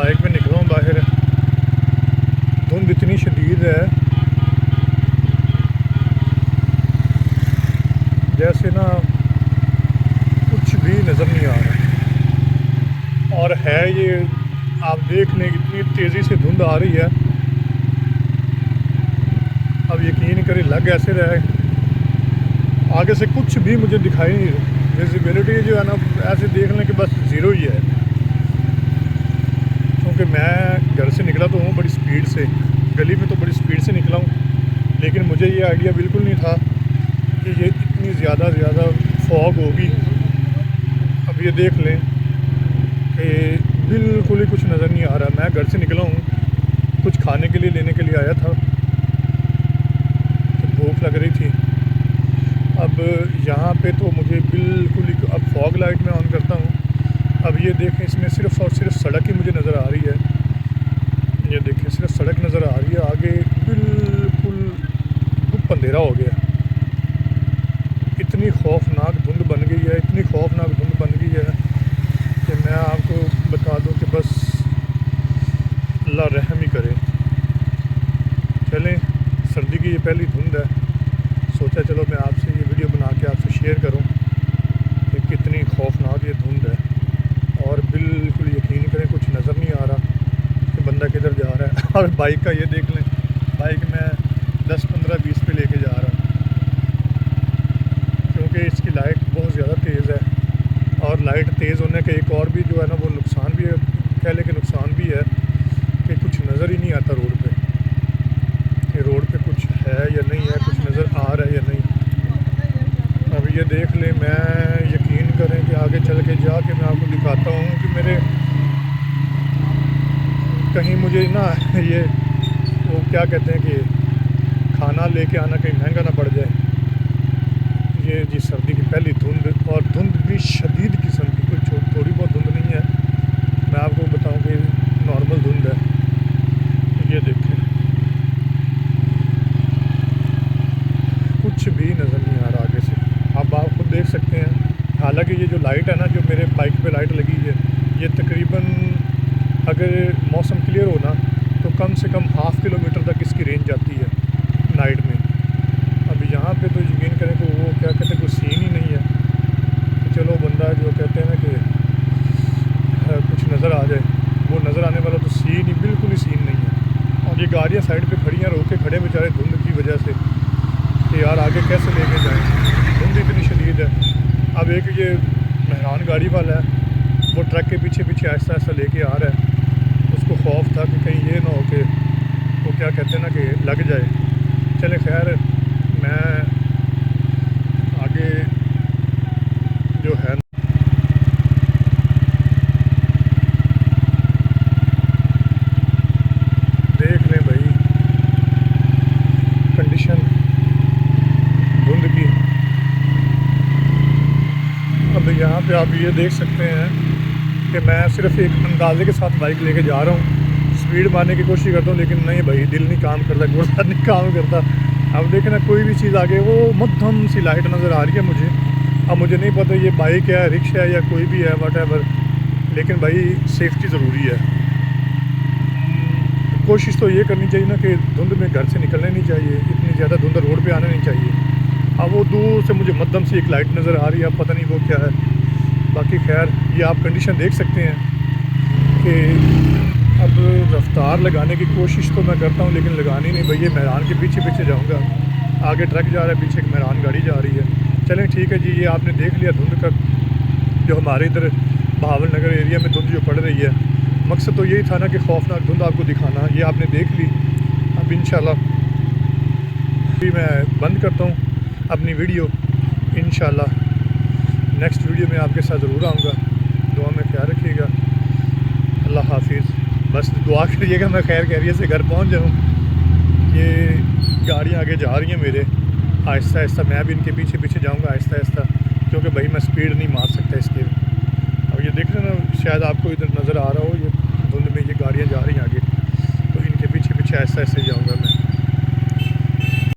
Bike में निकला हूँ बाहर। धुंध इतनी शदीद है जैसे ना कुछ भी नज़र नहीं आ रहा। और है ये, आप देख लें इतनी तेज़ी से धुंध आ रही है। अब यकीन करें लग ऐसे रहा है आगे से कुछ भी मुझे दिखाई नहीं रहा। विजिबिलिटी जो है ना ऐसे देख लें कि बस ज़ीरो ही है। क्योंकि मैं घर से निकला तो हूँ बड़ी स्पीड से, गली में तो बड़ी स्पीड से निकला हूँ, लेकिन मुझे ये आइडिया बिल्कुल नहीं था कि ये इतनी ज़्यादा फॉग होगी। अब ये देख लें कि बिल्कुल ही कुछ नज़र नहीं आ रहा। मैं घर से निकला हूँ, कुछ खाने के लिए लेने के लिए आया था, तो भूख लग रही थी। अब यहाँ पे तो मुझे बिल्कुल ही, अब फॉग लाइट में ऑन करता हूँ। अब ये देखें इसमें सिर्फ़ और सिर्फ सड़क ही मुझे नज़र आ रही है। ये देखें सिर्फ सड़क नज़र आ रही है, आगे बिल्कुल धूप अंधेरा हो गया। इतनी खौफनाक धुंध बन गई है, इतनी खौफनाक धुंध बन गई है कि मैं आपको बता दूं कि बस अल्लाह रहम ही करे। चलें, सर्दी की ये पहली धुंध है, सोचा चलो मैं आपसे ये वीडियो बना के आपसे शेयर करूं कि कितनी खौफनाक ये धुंध है। और बिल्कुल यकीन करें कुछ नज़र नहीं आ रहा कि बंदा किधर जा रहा है। और बाइक का ये देख लें, बाइक मैं 10, 15, 20 पे लेके जा रहा हूँ क्योंकि इसकी लाइट बहुत ज़्यादा तेज़ है। और लाइट तेज़ होने का एक और भी जो है ना वो नुकसान भी है, कह लें कि नुकसान भी है कि कुछ नज़र ही नहीं आता रोड पे कि रोड पे कुछ है या नहीं है, कुछ नज़र आ रहा है या नहीं। अब ये देख लें, मैं यकीन करें कि आगे चल के जाके मैं आपको दिखाता हूँ कि मेरे कहीं मुझे ना ये वो क्या कहते हैं कि खाना लेके आना कहीं महंगा ना पड़ जाए। ये जी सर्दी की पहली धुंध, और धुंध भी शदीद किस्म की, कोई थोड़ी बहुत धुंध नहीं है। मैं आपको बताऊं कि नॉर्मल धुंध है। ये देखें कुछ भी नज़र नहीं आ रहा आगे से, अब आप खुद देख सकते हैं। हालांकि ये जो लाइट है ना, जो मेरे बाइक पे लाइट लगी है, ये तकरीबन अगर मौसम क्लियर हो ना तो कम से कम ½ किलोमीटर तक इसकी रेंज जाती है नाइट में। अब यहाँ पे तो यकीन करें तो वो क्या कहते हैं, कोई सीन ही नहीं है कि चलो बंदा जो कहते हैं ना कि कुछ नज़र आ जाए, वो नज़र आने वाला तो सीन ही, बिल्कुल ही सीन नहीं है। और ये गाड़ियाँ साइड पे खड़ी हैं, रोके खड़े बेचारे धुंध की वजह से कि यार आगे कैसे लेके जाएँ, धुंध इतनी शदीद है। अब एक ये मेहरान गाड़ी वाला है, वो ट्रक के पीछे पीछे आहिस्ता आहिस्ता लेके आ रहा है। उसको खौफ था कि कहीं ये ना हो कि वो क्या कहते हैं ना कि लग जाए। चले खैर, मैं आगे जो है देख लें भाई कंडीशन धुंध की। अब यहाँ पे आप ये देख सकते हैं कि मैं सिर्फ एक अंदाजे के साथ बाइक लेके जा रहा हूँ। स्पीड मारने की कोशिश करता हूँ लेकिन नहीं भाई, दिल नहीं काम करता, गुर्दा नहीं काम करता। अब देखें ना, कोई भी चीज़ आगे वो मध्यम सी लाइट नज़र आ रही है मुझे। अब मुझे नहीं पता ये बाइक है, रिक्शा है या कोई भी है, वट, लेकिन भाई सेफ्टी ज़रूरी है। कोशिश तो ये करनी चाहिए ना कि धुंध में घर से निकलने नहीं चाहिए, इतनी ज़्यादा धुंध रोड पे आना नहीं चाहिए। अब वो दूर से मुझे मध्यम सी एक लाइट नज़र आ रही है, अब पता नहीं वो क्या है। बाकी खैर ये आप कंडीशन देख सकते हैं कि अब रफ्तार लगाने की कोशिश तो मैं करता हूँ लेकिन लगानी नहीं भाई। ये मेहरान के पीछे पीछे जाऊँगा, आगे ट्रक जा रहा है, पीछे एक मेहरान गाड़ी जा रही है। चलें ठीक है जी, ये आपने देख लिया धुंध का, जो हमारे इधर बहावल नगर एरिया में धुंध जो पड़ रही है। मकसद तो यही था ना कि खौफनाक धुंध आपको दिखाना, ये आपने देख ली। अब इंशाल्लाह भी मैं बंद करता हूँ अपनी वीडियो। इंशाल्लाह नेक्स्ट वीडियो में आपके साथ ज़रूर आऊँगा। दुआ में ख्याल रखिएगा। अल्लाह हाफिज़। बस दुआ करिएगा मैं खैर खैरियत से घर पहुँच जाऊँ। ये गाड़ियाँ आगे जा रही हैं मेरे, आहिस्ता आहिस्ता मैं भी इनके पीछे पीछे जाऊँगा आहिस्ता आहिस्ता, क्योंकि भाई मैं स्पीड नहीं मार सकता इसके। अब ये देख रहे ना, शायद आपको इधर नज़र आ रहा हो, ये धुंध में ये गाड़ियाँ जा रही हैं आगे, तो इनके पीछे पीछे आहिस्ता आहिस्ता जाऊँगा मैं।